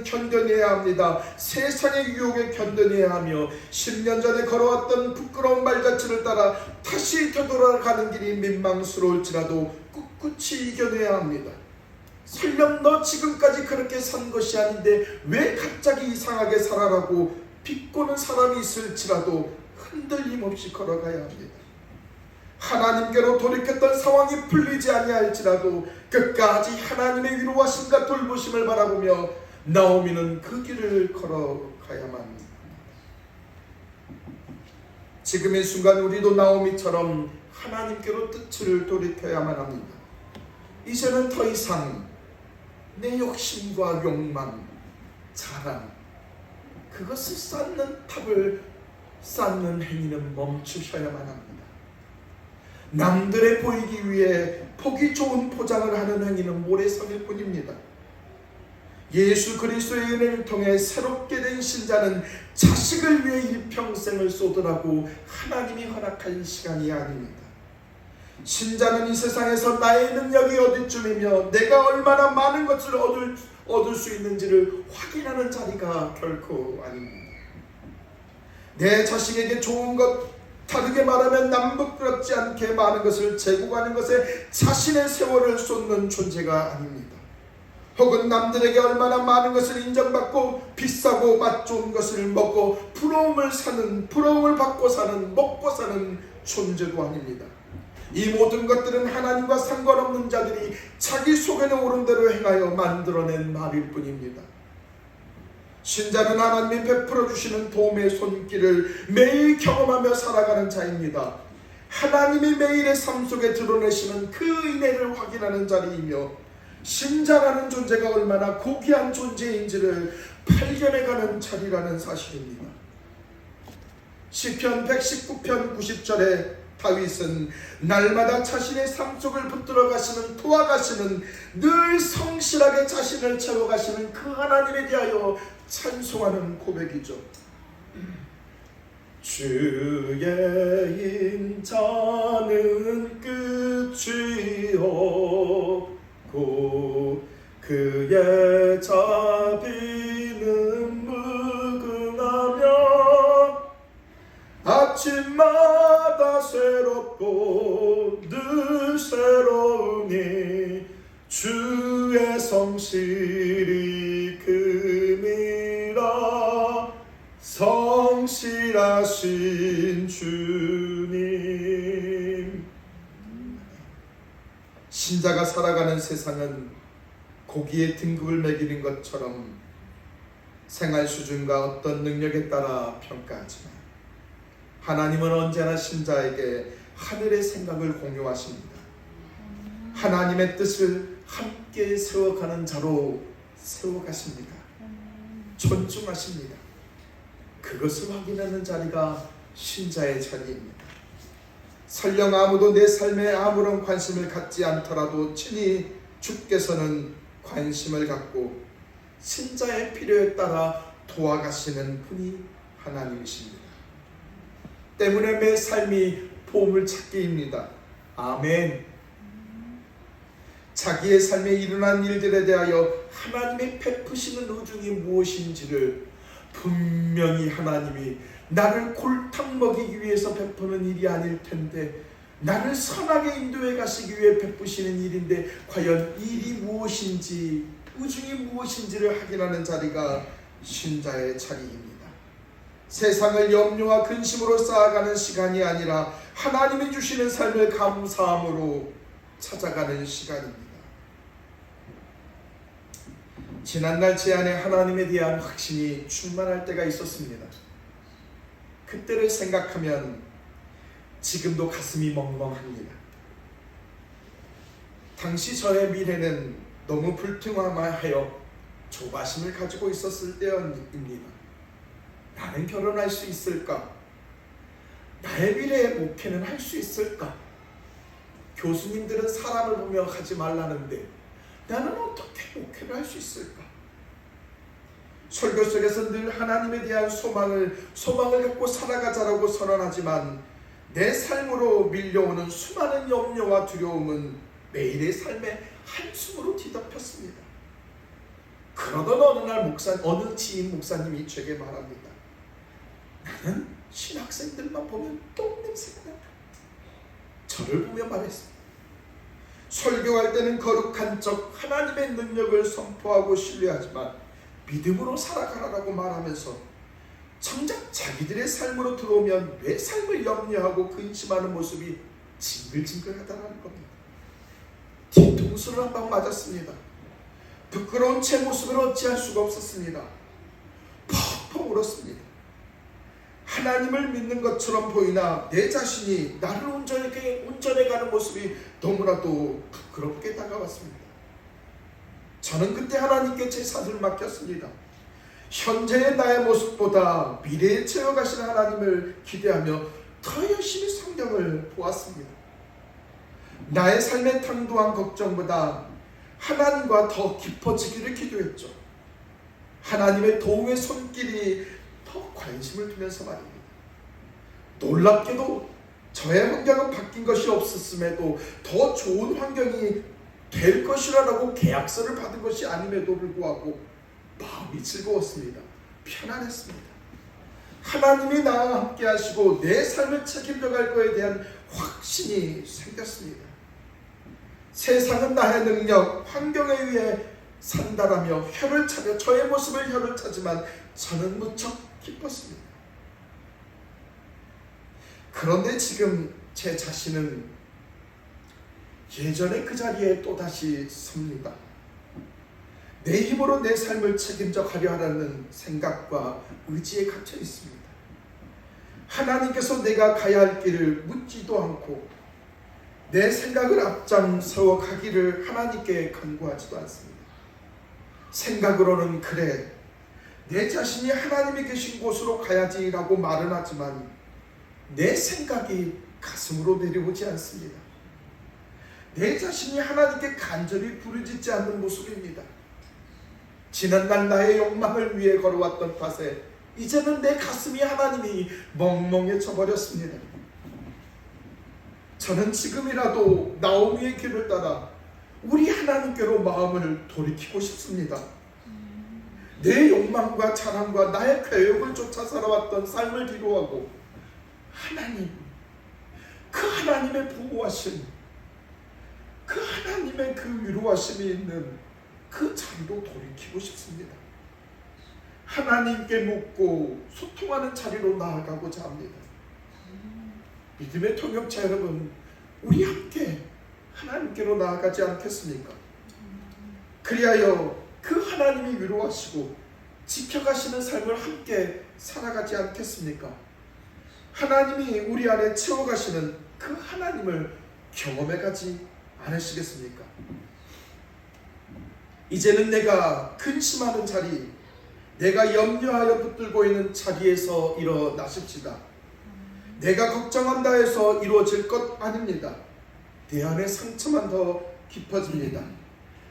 견뎌내야 합니다. 세상의 유혹에 견뎌내야 하며 10년 전에 걸어왔던 부끄러운 발자취를 따라 다시 되돌아가는 길이 민망스러울지라도 꿋꿋이 이겨내야 합니다. 설령 너 지금까지 그렇게 산 것이 아닌데 왜 갑자기 이상하게 살아라고 비꼬는 사람이 있을지라도 흔들림 없이 걸어가야 합니다. 하나님께로 돌이켰던 상황이 풀리지 아니할지라도 끝까지 하나님의 위로하심과 돌보심을 바라보며 나오미는 그 길을 걸어가야만 합니다. 지금 이 순간 우리도 나오미처럼 하나님께로 뜻을 돌이켜야만 합니다. 이제는 더 이상 내 욕심과 욕망, 자랑, 그것을 쌓는 탑을 쌓는 행위는 멈추셔야만 합니다. 남들에 보이기 위해 보기 좋은 포장을 하는 행위는 모래성일 뿐입니다. 예수 그리스도의 은혜를 통해 새롭게 된 신자는 자식을 위해 일평생을 쏟으라고 하나님이 허락한 시간이 아닙니다. 신자는 이 세상에서 나의 능력이 어디쯤이며 내가 얼마나 많은 것을 얻을 수 있는지를 확인하는 자리가 결코 아닙니다. 내 자식에게 좋은 것, 다르게 말하면 남부끄럽지 않게 많은 것을 제공하는 것에 자신의 세월을 쏟는 존재가 아닙니다. 혹은 남들에게 얼마나 많은 것을 인정받고 비싸고 맛 좋은 것을 먹고 부러움을 받고 먹고 사는 존재도 아닙니다. 이 모든 것들은 하나님과 상관없는 자들이 자기 속에는 옳은 대로 행하여 만들어낸 말일 뿐입니다. 신자는 하나님이 베풀어 주시는 도움의 손길을 매일 경험하며 살아가는 자입니다. 하나님이 매일의 삶 속에 드러내시는 그 은혜를 확인하는 자리이며 신자라는 존재가 얼마나 고귀한 존재인지를 발견해가는 자리라는 사실입니다. 시편 119편 90절에 다윗은 날마다 자신의 삶 속을 붙들어 가시는, 도와가시는, 늘 성실하게 자신을 채워가시는 그 하나님에 대하여 찬송하는 고백이죠. 주의 인자는 끝이 없고 그의 자비는 무궁하며 아침마다 새롭고 늘 새로우니 주의 성실이 큼이라. 성실하신 주님. 신자가 살아가는 세상은 고기의 등급을 매기는 것처럼 생활 수준과 어떤 능력에 따라 평가하지만 하나님은 언제나 신자에게 하늘의 생각을 공유하십니다. 하나님의 뜻을 함께 세워가는 자로 세워가십니다. 존중하십니다. 그것을 확인하는 자리가 신자의 자리입니다. 설령 아무도 내 삶에 아무런 관심을 갖지 않더라도 친히 주께서는 관심을 갖고 신자의 필요에 따라 도와가시는 분이 하나님이십니다. 때문에 매 삶이 보물찾기입니다. 아멘. 자기의 삶에 일어난 일들에 대하여 하나님의 베푸시는 의중이 무엇인지를 분명히 하나님이 나를 골탕 먹이기 위해서 베푸는 일이 아닐 텐데, 나를 선하게 인도해 가시기 위해 베푸시는 일인데, 과연 일이 무엇인지, 의중이 무엇인지를 확인하는 자리가 신자의 자리입니다. 세상을 염려와 근심으로 쌓아가는 시간이 아니라 하나님이 주시는 삶을 감사함으로 찾아가는 시간입니다. 지난날 제 안에 하나님에 대한 확신이 충만할 때가 있었습니다. 그때를 생각하면 지금도 가슴이 멍멍합니다. 당시 저의 미래는 너무 불투명하여 조바심을 가지고 있었을 때입니다. 나는 결혼할 수 있을까? 나의 미래의 목회는 할 수 있을까? 교수님들은 사람을 보며 하지 말라는데 나는 어떻게 목회를 할 수 있을까? 설교 속에서 늘 하나님에 대한 소망을 갖고 살아가자라고 선언하지만 내 삶으로 밀려오는 수많은 염려와 두려움은 매일의 삶에 한숨으로 뒤덮였습니다. 그러던 어느 날 어느 지인 목사님이 제게 말합니다. 나는 신학생들만 보면 똥냄새가 난다. 저를 보며 말했습니다. 설교할 때는 거룩한 척 하나님의 능력을 선포하고 신뢰하지만 믿음으로 살아가라고 말하면서 정작 자기들의 삶으로 들어오면 내 삶을 염려하고 근심하는 모습이 징글징글하다는 겁니다. 뒤통수를 한 방 맞았습니다. 부끄러운 제 모습을 어찌할 수가 없었습니다. 펑펑 울었습니다. 하나님을 믿는 것처럼 보이나 내 자신이 나를 운전해가는 모습이 너무나도 부끄럽게 다가왔습니다. 저는 그때 하나님께 제 삶을 맡겼습니다. 현재의 나의 모습보다 미래에 채워가시는 하나님을 기대하며 더 열심히 성경을 보았습니다. 나의 삶의 당도한 걱정보다 하나님과 더 깊어지기를 기도했죠. 하나님의 도움의 손길이 더 관심을 두면서 말입니다. 놀랍게도 저의 환경은 바뀐 것이 없었음에도 더 좋은 환경이 될 것이라고 계약서를 받은 것이 아님에도 불구하고 마음이 즐거웠습니다. 편안했습니다. 하나님이 나와 함께 하시고 내 삶을 책임져 갈 것에 대한 확신이 생겼습니다. 세상은 나의 능력, 환경에 의해 산다라며 저의 모습을 혀를 차지만 저는 무척 기뻤습니다. 그런데 지금 제 자신은 예전의 그 자리에 또다시 섭니다. 내 힘으로 내 삶을 책임져 가려 하라는 생각과 의지에 갇혀 있습니다. 하나님께서 내가 가야 할 길을 묻지도 않고 내 생각을 앞장서 가기를 하나님께 간구하지도 않습니다. 생각으로는 그래, 내 자신이 하나님이 계신 곳으로 가야지라고 말은 하지만 내 생각이 가슴으로 내려오지 않습니다. 내 자신이 하나님께 간절히 부르짖지 않는 모습입니다. 지난날 나의 욕망을 위해 걸어왔던 탓에 이제는 내 가슴이 하나님이 멍멍해져 버렸습니다. 저는 지금이라도 나오미의 길을 따라 우리 하나님께로 마음을 돌이키고 싶습니다. 내 욕망과 자랑과 나의 계획을 쫓아 살아왔던 삶을 뒤로하고 하나님, 그 하나님의 보호하심, 그 하나님의 그 위로하심이 있는 그 자리로 돌이키고 싶습니다. 하나님께 묻고 소통하는 자리로 나아가고자 합니다. 믿음의 통역자 여러분, 우리 함께 하나님께로 나아가지 않겠습니까? 그리하여 그 하나님이 위로하시고 지켜가시는 삶을 함께 살아가지 않겠습니까? 하나님이 우리 안에 채워가시는 그 하나님을 경험해가지 않으시겠습니까? 이제는 내가 근심하는 자리, 내가 염려하여 붙들고 있는 자리에서 일어나십시다. 내가 걱정한다 해서 이루어질 것 아닙니다. 내 안에 상처만 더 깊어집니다.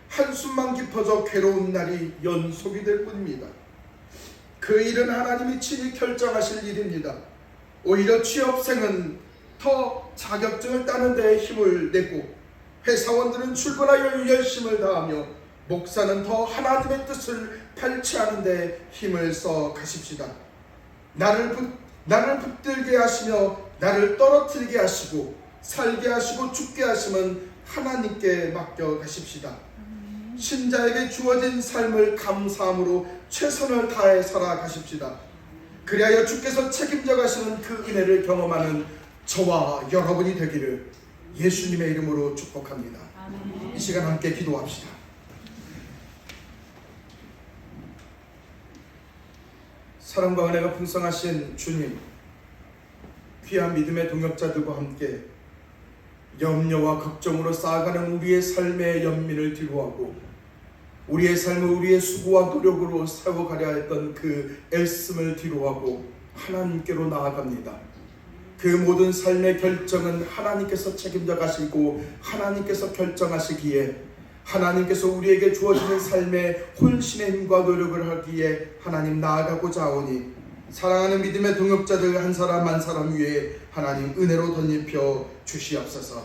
한숨만 깊어져 괴로운 날이 연속이 될 뿐입니다. 그 일은 하나님이 친히 결정하실 일입니다. 오히려 취업생은 더 자격증을 따는 데 힘을 내고 회사원들은 출근하여 열심을 다하며 목사는 더 하나님의 뜻을 발치하는 데 힘을 써 가십시다. 나를 나를 붙들게 하시며 나를 떨어뜨리게 하시고 살게 하시고 죽게 하심은 하나님께 맡겨 가십시다. 신자에게 주어진 삶을 감사함으로 최선을 다해 살아가십시다. 그리하여 주께서 책임져 가시는 그 은혜를 경험하는 저와 여러분이 되기를 예수님의 이름으로 축복합니다. 이 시간 함께 기도합시다. 사랑과 은혜가 풍성하신 주님, 귀한 믿음의 동역자들과 함께 염려와 걱정으로 쌓아가는 우리의 삶의 연민을 뒤로하고 우리의 삶을 우리의 수고와 노력으로 세워가려 했던 그 애씀을 뒤로하고 하나님께로 나아갑니다. 그 모든 삶의 결정은 하나님께서 책임져 가시고 하나님께서 결정하시기에 하나님께서 우리에게 주어지는 삶의 혼신의 힘과 노력을 하기에 하나님 나아가고자 하오니 사랑하는 믿음의 동역자들 한 사람 한 사람 위에 하나님 은혜로 덧입혀 주시옵소서.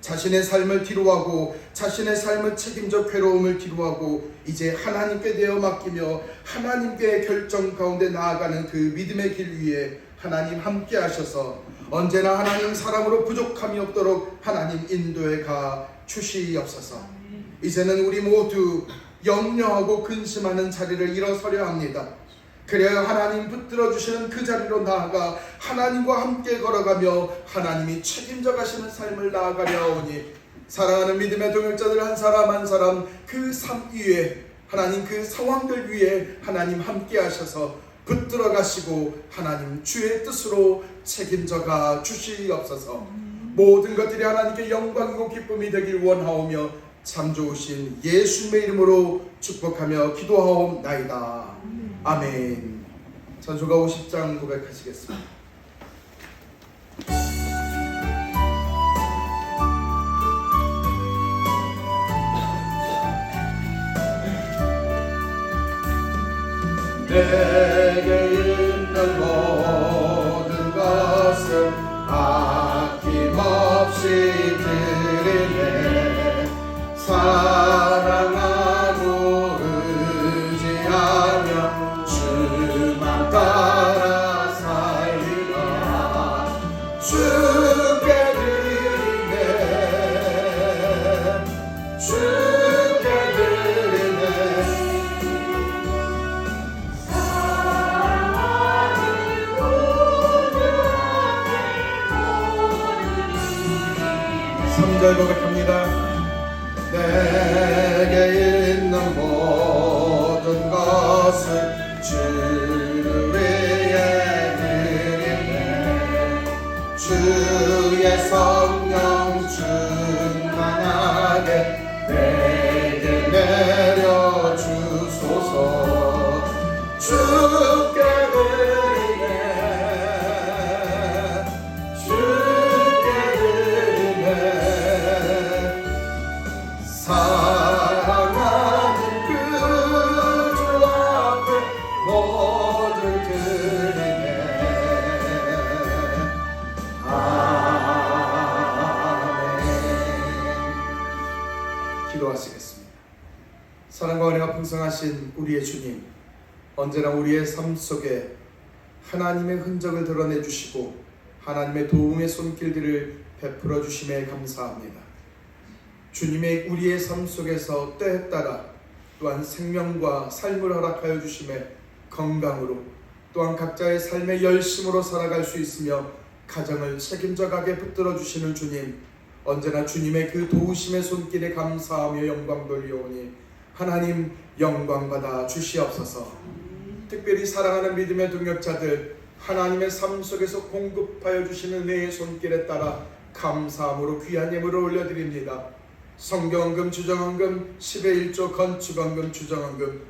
자신의 삶을 뒤로하고 자신의 삶을 책임져 괴로움을 뒤로하고 이제 하나님께 내어 맡기며 하나님께 결정 가운데 나아가는 그 믿음의 길 위에 하나님 함께 하셔서 언제나 하나님 사랑으로 부족함이 없도록 하나님 인도해 가 주시옵소서. 이제는 우리 모두 염려하고 근심하는 자리를 일어서려 합니다. 그래야 하나님 붙들어 주시는 그 자리로 나아가 하나님과 함께 걸어가며 하나님이 책임져 가시는 삶을 나아가려 하오니 사랑하는 믿음의 동역자들 한 사람 한 사람 그 삶 위에 하나님 그 상황들 위에 하나님 함께 하셔서 붙들어 가시고 하나님 주의 뜻으로 책임져 가 주시옵소서. 모든 것들이 하나님께 영광이고 기쁨이 되길 원하오며 참 좋으신 예수님의 이름으로 축복하며 기도하옵나이다. 아멘. 찬송가 50장 고백하시겠습니다. 내게 있는 모든 것을 아낌없이 드리네. 사랑하고 의지하며 주만 따라 살리라. 주께 드리네. 주께 드리네. 고백합니다. 내게 있는 모든 것을 주 위에 드리네. 주의 성령 충만하게 내게 내려주소서. 주께 드리네. 사랑하는 그 주 앞에 모두 드리네. 아멘. 기도하시겠습니다. 사랑과 은혜가 풍성하신 우리의 주님, 언제나 우리의 삶 속에 하나님의 흔적을 드러내 주시고 하나님의 도움의 손길들을 베풀어 주심에 감사합니다. 주님의 우리의 삶 속에서 때에 따라 또한 생명과 삶을 허락하여 주심에 건강으로 또한 각자의 삶의 열심으로 살아갈 수 있으며 가정을 책임져 가게 붙들어 주시는 주님, 언제나 주님의 그 도우심의 손길에 감사하며 영광 돌려오니 하나님 영광 받아 주시옵소서. 특별히 사랑하는 믿음의 동역자들 하나님의 삶 속에서 공급하여 주시는 은혜의 손길에 따라 감사함으로 귀한 예물을 올려드립니다. 성경헌금, 주정헌금, 10의 1조, 건축헌금, 주정헌금,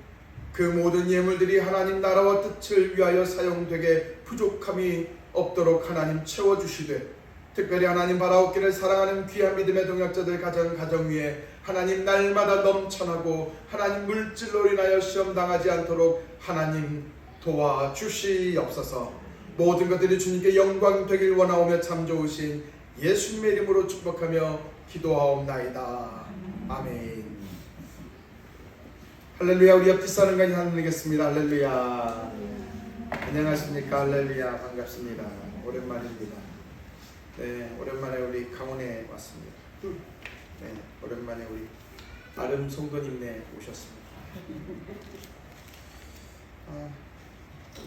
그 모든 예물들이 하나님 나라와 뜻을 위하여 사용되게 부족함이 없도록 하나님 채워주시되 특별히 하나님 바라옵기를 사랑하는 귀한 믿음의 동역자들 가정 위에 하나님 날마다 넘쳐나고 하나님 물질로 인하여 시험당하지 않도록 하나님 도와주시옵소서. 모든 것들이 주님께 영광 되길 원하오며 참 좋으신 예수님의 이름으로 축복하며 기도하옵나이다. 아멘. 할렐루야. 우리 옆집 사는 간이 하나님이겠습니다. 할렐루야. 안녕하십니까. 할렐루야. 반갑습니다. 오랜만입니다. 네, 오랜만에 우리 강원에 왔습니다. 네, 오랜만에 우리 아름 송도님네 오셨습니다.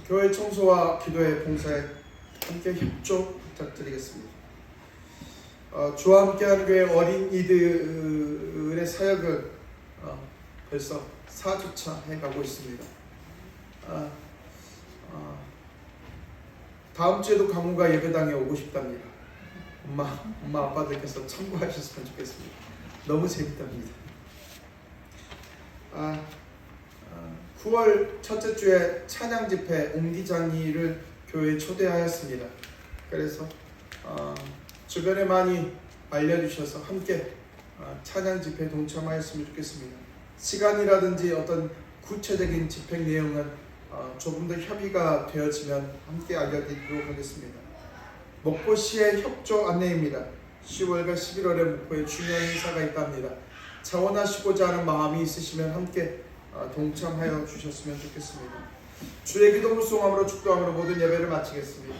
교회 청소와 기도의 봉사에 함께 협조 부탁드리겠습니다. 주와 함께하는 교회 어린이들의 사역을 벌써 4주차 해가고 있습니다. 다음 주에도 강우가 예배당에 오고 싶답니다. 엄마 아빠들께서 참고하셨으면 좋겠습니다. 너무 재밌답니다. 9월 첫째 주에 찬양 집회 옹기장이를 교회에 초대하였습니다. 그래서 주변에 많이 알려주셔서 함께 찬양 집회에 동참하였으면 좋겠습니다. 시간이라든지 어떤 구체적인 집행 내용은 조금 더 협의가 되어지면 함께 알려드리도록 하겠습니다. 목포시의 협조 안내입니다. 10월과 11월에 목포에 중요한 행사가 있답니다. 자원하시고자 하는 마음이 있으시면 함께 동참하여 주셨으면 좋겠습니다. 주의 기도 묵송함으로 축도함으로 모든 예배를 마치겠습니다.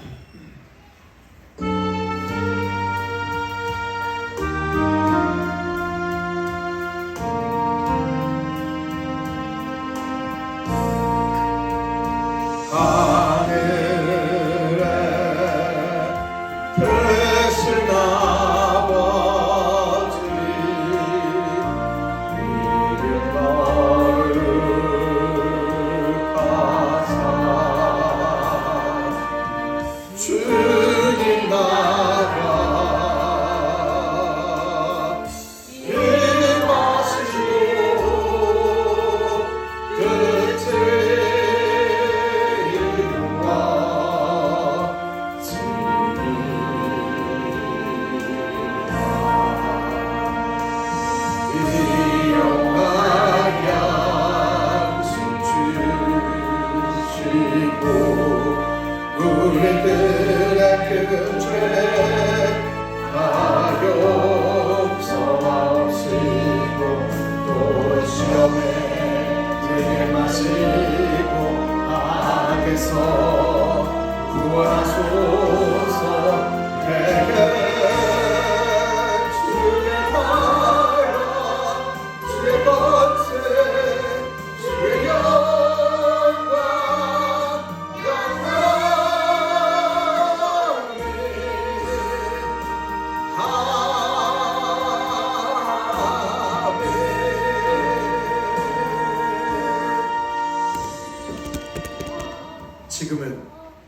지금은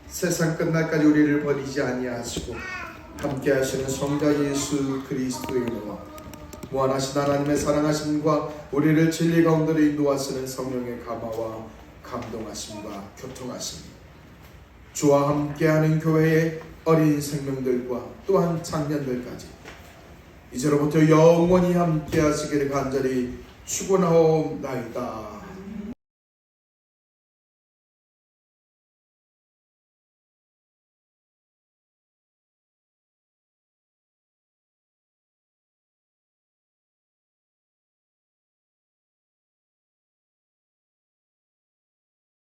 세상 끝날까지 우리를 버리지 아니하시고 함께 하시는 성자 예수 그리스도의 은혜와 무한하신 하나님의 사랑하심과 우리를 진리 가운데로 인도하시는 성령의 감화와 감동하심과 교통하심, 주와 함께하는 교회의 어린 생명들과 또한 장년들까지 이제로부터 영원히 함께 하시기를 간절히 축원하옵나이다.